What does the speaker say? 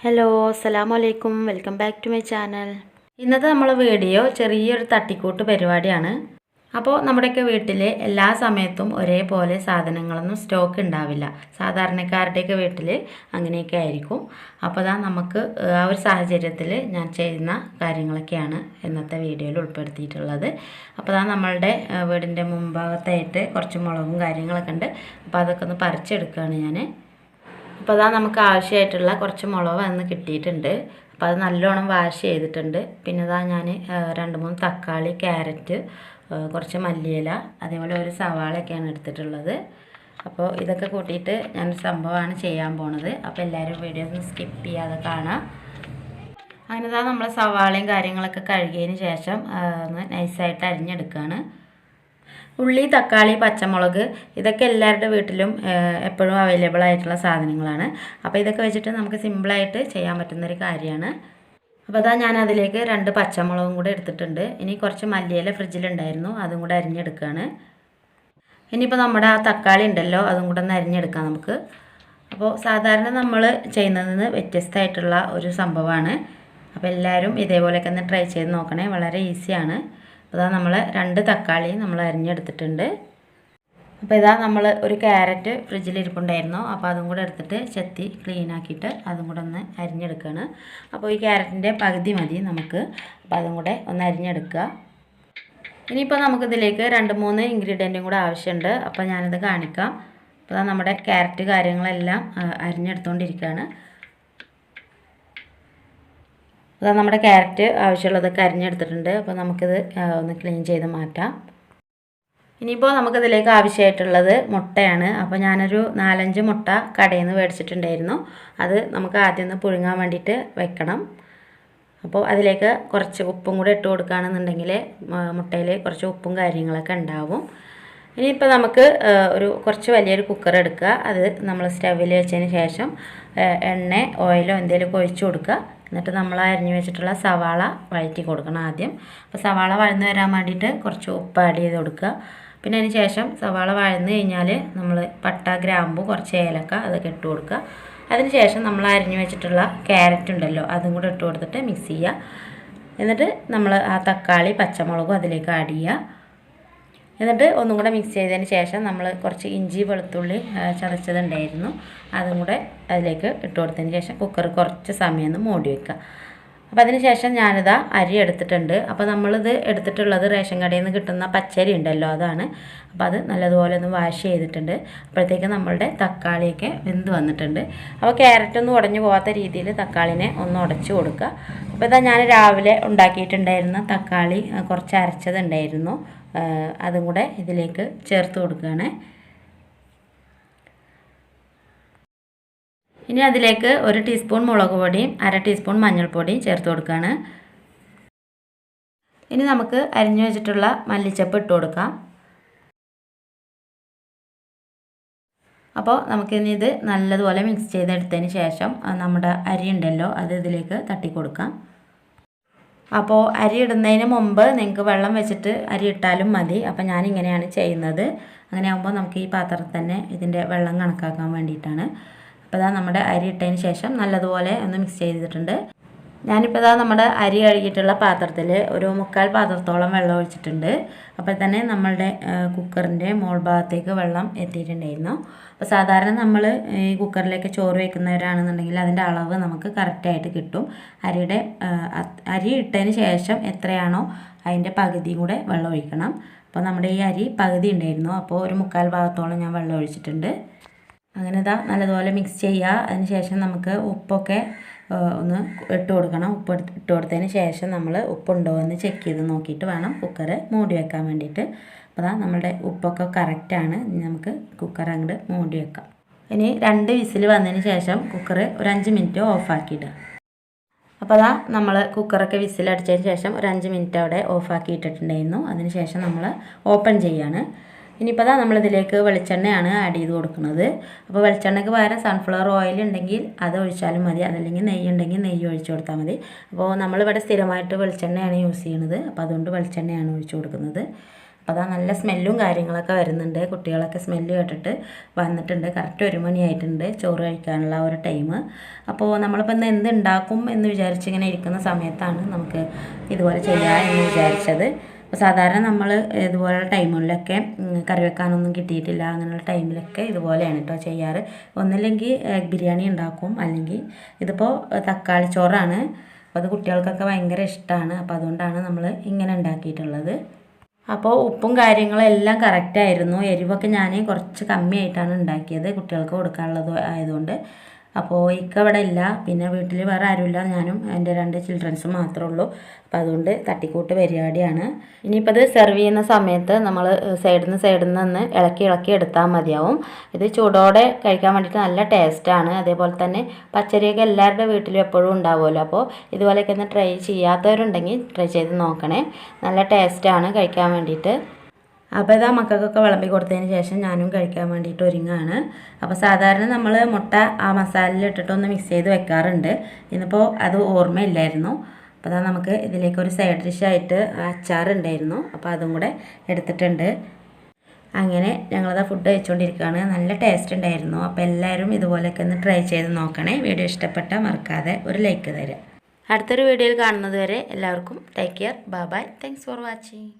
Hello അസ്സലാമു അലൈക്കും welcome back to my channel. ഇന്നത്തെ നമ്മളെ വീഡിയോ ചെറിയൊരു തട്ടിക്കൂട്ട് പരിപാടിയാണ്. അപ്പോൾ നമ്മുടെയൊക്കെ വീട്ടിൽ എല്ലാ സമയത്തും ഒരേപോലെ സാധനങ്ങളൊന്നും സ്റ്റോക്ക് ഉണ്ടാവില്ല. സാധാരണക്കാരുടെയൊക്കെ വീട്ടിൽ അങ്ങനെയൊക്കെ ആയിരിക്കും. അപ്പോൾ നമുക്ക് ആ ഒരു സാഹചര്യത്തിൽ ഞാൻ ചെയ്യുന്ന കാര്യങ്ങളൊക്കെയാണ് ഇന്നത്തെ വീഡിയോയിൽ ഉൾപ്പെടുത്തിയിട്ടുള്ളത്. അപ്പോൾ നമ്മളുടെ വീടിൻ്റെ മുൻഭാഗത്തായിട്ട് കുറച്ച് മുളകും കാര്യങ്ങളൊക്കെ ഉണ്ട്. അപ്പോൾ അതൊക്കെ ഒന്ന് പറിച്ചെടുക്കുകയാണ് ഞാൻ. അപ്പോൾ നമുക്ക് ആവശ്യമായിട്ടുള്ള കുറച്ച് മുളക് വന്ന് കിട്ടിയിട്ടുണ്ട്. അപ്പോൾ അത് നല്ലോണം വാഷ് ചെയ്തിട്ടുണ്ട്. പിന്നെ ഞാൻ 2-3 തക്കാളി, ക്യാരറ്റ്, കുറച്ച് മല്ലിയില, അതേപോലെ ഒരു സവാളയൊക്കെയാണ് എടുത്തിട്ടുള്ളത്. അപ്പോൾ ഇതൊക്കെ കൂട്ടിയിട്ട് ഞാനൊരു സംഭവമാണ് ചെയ്യാൻ പോണത്. അപ്പോൾ എല്ലാവരും വീഡിയോ ഒന്ന് സ്കിപ്പ് ചെയ്യാതെ കാണാം. അങ്ങനെ നമ്മൾ സവാളയും കാര്യങ്ങളൊക്കെ കഴുകിയതിന് ശേഷം ഒന്ന് നൈസായിട്ട് അരിഞ്ഞെടുക്കുകയാണ്. ഉള്ളി, തക്കാളി, പച്ചമുളക് ഇതൊക്കെ എല്ലാവരുടെ വീട്ടിലും എപ്പോഴും അവൈലബിൾ ആയിട്ടുള്ള സാധനങ്ങളാണ്. അപ്പോൾ ഇതൊക്കെ വെച്ചിട്ട് നമുക്ക് സിമ്പിളായിട്ട് ചെയ്യാൻ പറ്റുന്നൊരു കാര്യമാണ്. അപ്പോൾ ഞാൻ അതിലേക്ക് 2 പച്ചമുളകും കൂടെ എടുത്തിട്ടുണ്ട്. ഇനി കുറച്ച് മല്ലിയില ഫ്രിഡ്ജിലുണ്ടായിരുന്നു, അതും കൂടെ അരിഞ്ഞെടുക്കുകയാണ്. ഇനിയിപ്പോൾ നമ്മുടെ ആ തക്കാളി ഉണ്ടല്ലോ, അതും കൂടെ ഒന്ന് അരിഞ്ഞെടുക്കാം നമുക്ക്. അപ്പോൾ സാധാരണ നമ്മൾ ചെയ്യുന്നതിന് വ്യത്യസ്തമായിട്ടുള്ള ഒരു സംഭവമാണ്. അപ്പോൾ എല്ലാവരും ഇതേപോലെയൊക്കെ ഒന്ന് ട്രൈ ചെയ്ത് നോക്കണേ, വളരെ ഈസിയാണ്. അപ്പോൾ നമ്മൾ 2 തക്കാളി നമ്മൾ അരിഞ്ഞെടുത്തിട്ടുണ്ട്. അപ്പോൾ നമ്മൾ ഒരു ക്യാരറ്റ് ഫ്രിഡ്ജിലിരിപ്പുണ്ടായിരുന്നു. അപ്പോൾ അതും കൂടെ എടുത്തിട്ട് ചെത്തി ക്ലീൻ ആക്കിയിട്ട് അതും കൂടെ ഒന്ന് അരിഞ്ഞെടുക്കുകയാണ്. അപ്പോൾ ഈ ക്യാരറ്റിൻ്റെ പകുതി മതി നമുക്ക്. അപ്പോൾ അതും കൂടെ ഒന്ന് അരിഞ്ഞെടുക്കുക. ഇനിയിപ്പോൾ നമുക്കിതിലേക്ക് 2-3 ഇൻഗ്രീഡിയൻറ്റും കൂടെ ആവശ്യമുണ്ട്. അപ്പോൾ ഞാനത് കാണിക്കാം. അപ്പോൾ നമ്മുടെ ക്യാരറ്റ് കാര്യങ്ങളെല്ലാം അരിഞ്ഞെടുത്തുകൊണ്ടിരിക്കുകയാണ്. നമ്മുടെ ക്യാരറ്റ് ആവശ്യമുള്ളതൊക്കെ അരിഞ്ഞെടുത്തിട്ടുണ്ട്. അപ്പോൾ നമുക്കിത് ഒന്ന് ക്ലീൻ ചെയ്ത് മാറ്റാം. ഇനിയിപ്പോൾ നമുക്കിതിലേക്ക് ആവശ്യമായിട്ടുള്ളത് മുട്ടയാണ്. അപ്പോൾ ഞാനൊരു 4-5 മുട്ട കടയിൽ നിന്ന് മേടിച്ചിട്ടുണ്ടായിരുന്നു. അത് നമുക്ക് ആദ്യം ഒന്ന് പുഴുങ്ങാൻ വേണ്ടിയിട്ട് വെക്കണം. അപ്പോൾ അതിലേക്ക് കുറച്ച് ഉപ്പും കൂടെ ഇട്ട് കൊടുക്കുകയാണെന്നുണ്ടെങ്കിൽ മുട്ടയിൽ കുറച്ച് ഉപ്പും കാര്യങ്ങളൊക്കെ ഉണ്ടാവും. ഇനിയിപ്പോൾ നമുക്ക് കുറച്ച് വലിയൊരു കുക്കർ എടുക്കുക. അത് നമ്മൾ സ്റ്റവിൽ വെച്ചതിന് ശേഷം എണ്ണ, ഓയിലോ എന്തെങ്കിലും ഒഴിച്ച് കൊടുക്കുക. എന്നിട്ട് നമ്മൾ അരിഞ്ഞു വെച്ചിട്ടുള്ള സവാള വഴറ്റി കൊടുക്കണം ആദ്യം. അപ്പോൾ സവാള വഴന്ന് വരാൻ വേണ്ടിയിട്ട് കുറച്ച് ഉപ്പ് ആഡ് ചെയ്ത് കൊടുക്കുക. പിന്നെ അതിന് ശേഷം സവാള വഴന്ന് കഴിഞ്ഞാൽ നമ്മൾ പട്ട, ഗ്രാമ്പു, കുറച്ച് ഏലക്ക അതൊക്കെ ഇട്ട് കൊടുക്കുക. അതിന് ശേഷം നമ്മൾ അരിഞ്ഞു വെച്ചിട്ടുള്ള ക്യാരറ്റ് ഉണ്ടല്ലോ, അതും കൂടെ ഇട്ട് കൊടുത്തിട്ട് മിക്സ് ചെയ്യുക. എന്നിട്ട് നമ്മൾ ആ തക്കാളി, പച്ചമുളകും അതിലേക്ക് ആഡ് ചെയ്യുക. എന്നിട്ട് ഒന്നും കൂടെ മിക്സ് ചെയ്തതിന് ശേഷം നമ്മൾ കുറച്ച് ഇഞ്ചി, വെളുത്തുള്ളി ചതച്ചതുണ്ടായിരുന്നു, അതും കൂടെ അതിലേക്ക് ഇട്ട് കൊടുത്തതിന് ശേഷം കുക്കർ കുറച്ച് സമയം ഒന്ന് മൂടി വെക്കുക. അപ്പോൾ അതിന് ശേഷം ഞാനിതാ അരി എടുത്തിട്ടുണ്ട്. അപ്പോൾ നമ്മളിത് എടുത്തിട്ടുള്ളത് റേഷൻ കടയിൽ നിന്ന് കിട്ടുന്ന പച്ചരി ഉണ്ടല്ലോ, അതാണ്. അപ്പോൾ അത് നല്ലതുപോലെ ഒന്ന് വാഷ് ചെയ്തിട്ടുണ്ട്. അപ്പോഴത്തേക്ക് നമ്മളുടെ തക്കാളിയൊക്കെ വെന്ത് വന്നിട്ടുണ്ട്. അപ്പോൾ ക്യാരറ്റൊന്നും ഉടഞ്ഞു പോകാത്ത രീതിയിൽ തക്കാളിനെ ഒന്ന് ഉടച്ച് കൊടുക്കുക. അപ്പോൾ ഞാൻ രാവിലെ ഉണ്ടാക്കിയിട്ടുണ്ടായിരുന്ന തക്കാളി കുറച്ച് അരച്ചതുണ്ടായിരുന്നു, അതും കൂടെ ഇതിലേക്ക് ചേർത്ത് കൊടുക്കുകയാണ്. ഇനി അതിലേക്ക് 1 ടീസ്പൂൺ മുളക് പൊടിയും 1/2 ടീസ്പൂൺ മഞ്ഞൾപ്പൊടിയും ചേർത്ത് കൊടുക്കുകയാണ്. ഇനി നമുക്ക് അരിഞ്ഞു വെച്ചിട്ടുള്ള മല്ലിച്ചപ്പ് ഇട്ട് കൊടുക്കാം. അപ്പോൾ നമുക്കിനി ഇത് നല്ലതുപോലെ മിക്സ് ചെയ്തെടുത്തതിന് ശേഷം നമ്മുടെ അരി ഉണ്ടല്ലോ അത് ഇതിലേക്ക് തട്ടി കൊടുക്കാം. അപ്പോൾ അരി ഇടുന്നതിന് മുമ്പ് നിങ്ങൾക്ക് വെള്ളം വെച്ചിട്ട് അരി ഇട്ടാലും മതി. അപ്പോൾ ഞാനിങ്ങനെയാണ് ചെയ്യുന്നത്. അങ്ങനെ ആകുമ്പോൾ നമുക്ക് ഈ പാത്രത്തിൽ തന്നെ ഇതിൻ്റെ വെള്ളം കണക്കാക്കാൻ വേണ്ടിയിട്ടാണ്. അപ്പോൾ നമ്മുടെ അരി ഇട്ടതിന് ശേഷം നല്ലതുപോലെ ഒന്ന് മിക്സ് ചെയ്തിട്ടുണ്ട്. ഞാനിപ്പോൾ നമ്മുടെ അരി കഴുകിയിട്ടുള്ള പാത്രത്തിൽ ഒരു 3/4 പാത്രത്തോളം വെള്ളം ഒഴിച്ചിട്ടുണ്ട്. അപ്പോൾ തന്നെ നമ്മളുടെ കുക്കറിൻ്റെ മോൾ ഭാഗത്തേക്ക് വെള്ളം എത്തിയിട്ടുണ്ടായിരുന്നു. അപ്പോൾ സാധാരണ നമ്മൾ ഈ കുക്കറിലേക്ക് ചോറ് വയ്ക്കുന്നവരാണെന്നുണ്ടെങ്കിൽ അതിൻ്റെ അളവ് നമുക്ക് കറക്റ്റായിട്ട് കിട്ടും. അരി ഇട്ടതിന് ശേഷം എത്രയാണോ അതിൻ്റെ പകുതിയും കൂടെ വെള്ളം ഒഴിക്കണം. അപ്പോൾ നമ്മുടെ ഈ അരി പകുതി ഉണ്ടായിരുന്നു, അപ്പോൾ ഒരു 3/4 ഭാഗത്തോളം ഞാൻ വെള്ളം ഒഴിച്ചിട്ടുണ്ട്. അങ്ങനെ നല്ലതുപോലെ മിക്സ് ചെയ്യുക. അതിന് ശേഷം നമുക്ക് ഉപ്പൊക്കെ ഒന്ന് ഇട്ട് കൊടുക്കണം. ഉപ്പ് ഇട്ട് കൊടുത്തതിന് ശേഷം നമ്മൾ ഉപ്പുണ്ടോ എന്ന് ചെക്ക് ചെയ്ത് നോക്കിയിട്ട് വേണം കുക്കർ മൂടി വെക്കാൻ വേണ്ടിയിട്ട്. അപ്പോൾ നമ്മളുടെ ഉപ്പൊക്കെ കറക്റ്റാണ്. നമുക്ക് കുക്കർ അങ്ങോട്ട് മൂടി വെക്കാം. ഇനി 2 വിസിൽ വന്നതിന് ശേഷം കുക്കർ ഒരു 5 മിനിറ്റ് ഓഫാക്കിയിടുക. അപ്പോൾ നമ്മൾ കുക്കറൊക്കെ വിസിലടിച്ചതിന് ശേഷം ഒരു 5 മിനിറ്റ് അവിടെ ഓഫാക്കി ഇട്ടിട്ടുണ്ടായിരുന്നു. അതിന് ശേഷം നമ്മൾ ഓപ്പൺ ചെയ്യാണ്. ഇനിയിപ്പോൾ നമ്മളിതിലേക്ക് വെളിച്ചെണ്ണയാണ് ആഡ് ചെയ്ത് കൊടുക്കുന്നത്. അപ്പോൾ വെളിച്ചെണ്ണയ്ക്ക് പകരം സൺഫ്ലവർ ഓയിൽ ഉണ്ടെങ്കിൽ അത് ഒഴിച്ചാലും മതി, അതല്ലെങ്കിൽ നെയ്യ് ഉണ്ടെങ്കിൽ നെയ്യ് ഒഴിച്ച് കൊടുത്താൽ മതി. അപ്പോൾ നമ്മളിവിടെ സ്ഥിരമായിട്ട് വെളിച്ചെണ്ണയാണ് യൂസ് ചെയ്യുന്നത്. അപ്പോൾ അതുകൊണ്ട് വെളിച്ചെണ്ണയാണ് ഒഴിച്ച് കൊടുക്കുന്നത്. അപ്പോൾ അതാ നല്ല സ്മെല്ലും കാര്യങ്ങളൊക്കെ വരുന്നുണ്ട്. കുട്ടികളൊക്കെ സ്മെല്ല് കേട്ടിട്ട് വന്നിട്ടുണ്ട്. കറക്റ്റ് 1 മണിയായിട്ടുണ്ട് ചോറ് കഴിക്കാനുള്ള ഒരു ടൈം. അപ്പോൾ നമ്മളിപ്പോൾ ഇന്ന് എന്ത് ഉണ്ടാക്കും എന്ന് വിചാരിച്ച് ഇങ്ങനെ ഇരിക്കുന്ന സമയത്താണ് നമുക്ക് ഇതുപോലെ ചെയ്യാം എന്ന് വിചാരിച്ചത്. അപ്പോൾ സാധാരണ നമ്മൾ ഇതുപോലുള്ള ടൈമുകളിലൊക്കെ കറി വെക്കാനൊന്നും കിട്ടിയിട്ടില്ല, അങ്ങനെയുള്ള ടൈമിലൊക്കെ ഇതുപോലെയാണ് കേട്ടോ ചെയ്യാറ്. ഒന്നില്ലെങ്കിൽ എഗ് ബിരിയാണി ഉണ്ടാക്കും, അല്ലെങ്കിൽ ഇതിപ്പോൾ തക്കാളി ചോറാണ്. അപ്പോൾ അത് കുട്ടികൾക്കൊക്കെ ഭയങ്കര ഇഷ്ടമാണ്. അപ്പോൾ അതുകൊണ്ടാണ് നമ്മൾ ഇങ്ങനെ ഉണ്ടാക്കിയിട്ടുള്ളത്. അപ്പോൾ ഉപ്പും കാര്യങ്ങളും എല്ലാം കറക്റ്റായിരുന്നു. എരിവൊക്കെ ഞാൻ കുറച്ച് കമ്മിയായിട്ടാണ് ഉണ്ടാക്കിയത്, കുട്ടികൾക്ക് കൊടുക്കാനുള്ളത് ആയതുകൊണ്ട്. അപ്പോൾ ഇക്ക ഇവിടെ ഇല്ല, പിന്നെ വീട്ടിൽ വേറെ ആരുമില്ല, ഞാനും എൻ്റെ 2 ചിൽഡ്രൻസും മാത്രമേ ഉള്ളൂ. അപ്പോൾ അതുകൊണ്ട് തട്ടിക്കൂട്ട് പരിപാടിയാണ്. ഇനിയിപ്പോൾ ഇത് സെർവ് ചെയ്യുന്ന സമയത്ത് നമ്മൾ സൈഡിൽ നിന്ന് ഒന്ന് ഇളക്കി എടുത്താൽ മതിയാവും. ഇത് ചൂടോടെ കഴിക്കാൻ വേണ്ടിയിട്ട് നല്ല ടേസ്റ്റാണ്. അതേപോലെ തന്നെ പച്ചരിയൊക്കെ എല്ലാവരുടെ വീട്ടിലും എപ്പോഴും ഉണ്ടാവുമല്ലോ. അപ്പോൾ ഇതുപോലെയൊക്കെ ഒന്ന് ട്രൈ ചെയ്യാത്തവരുണ്ടെങ്കിൽ ട്രൈ ചെയ്ത് നോക്കണേ. നല്ല ടേസ്റ്റാണ് കഴിക്കാൻ വേണ്ടിയിട്ട്. അപ്പോൾ ഇതാ മക്കൾക്കൊക്കെ വിളമ്പി കൊടുത്തതിന് ശേഷം ഞാനും കഴിക്കാൻ വേണ്ടിയിട്ട് ഒരുങ്ങാണ്. അപ്പോൾ സാധാരണ നമ്മൾ മുട്ട ആ മസാലയിൽ ഇട്ടിട്ടൊന്ന് മിക്സ് ചെയ്ത് വെക്കാറുണ്ട്. ഇന്നിപ്പോൾ അത് ഓർമ്മയില്ലായിരുന്നു. അപ്പോൾ അതാ നമുക്ക് ഇതിലേക്ക് ഒരു സൈഡ് ഡിഷായിട്ട് അച്ചാറുണ്ടായിരുന്നു, അപ്പോൾ അതും കൂടെ എടുത്തിട്ടുണ്ട്. അങ്ങനെ ഞങ്ങളത് ഫുഡ് കഴിച്ചുകൊണ്ടിരിക്കുകയാണ്. നല്ല ടേസ്റ്റ് ഉണ്ടായിരുന്നു. അപ്പോൾ എല്ലാവരും ഇതുപോലെയൊക്കെ ഒന്ന് ട്രൈ ചെയ്ത് നോക്കണേ. വീഡിയോ ഇഷ്ടപ്പെട്ടാൽ മറക്കാതെ ഒരു ലൈക്ക് തരാം. അടുത്തൊരു വീഡിയോയിൽ കാണുന്നത് വരെ എല്ലാവർക്കും take care. Bye bye. Thanks for watching.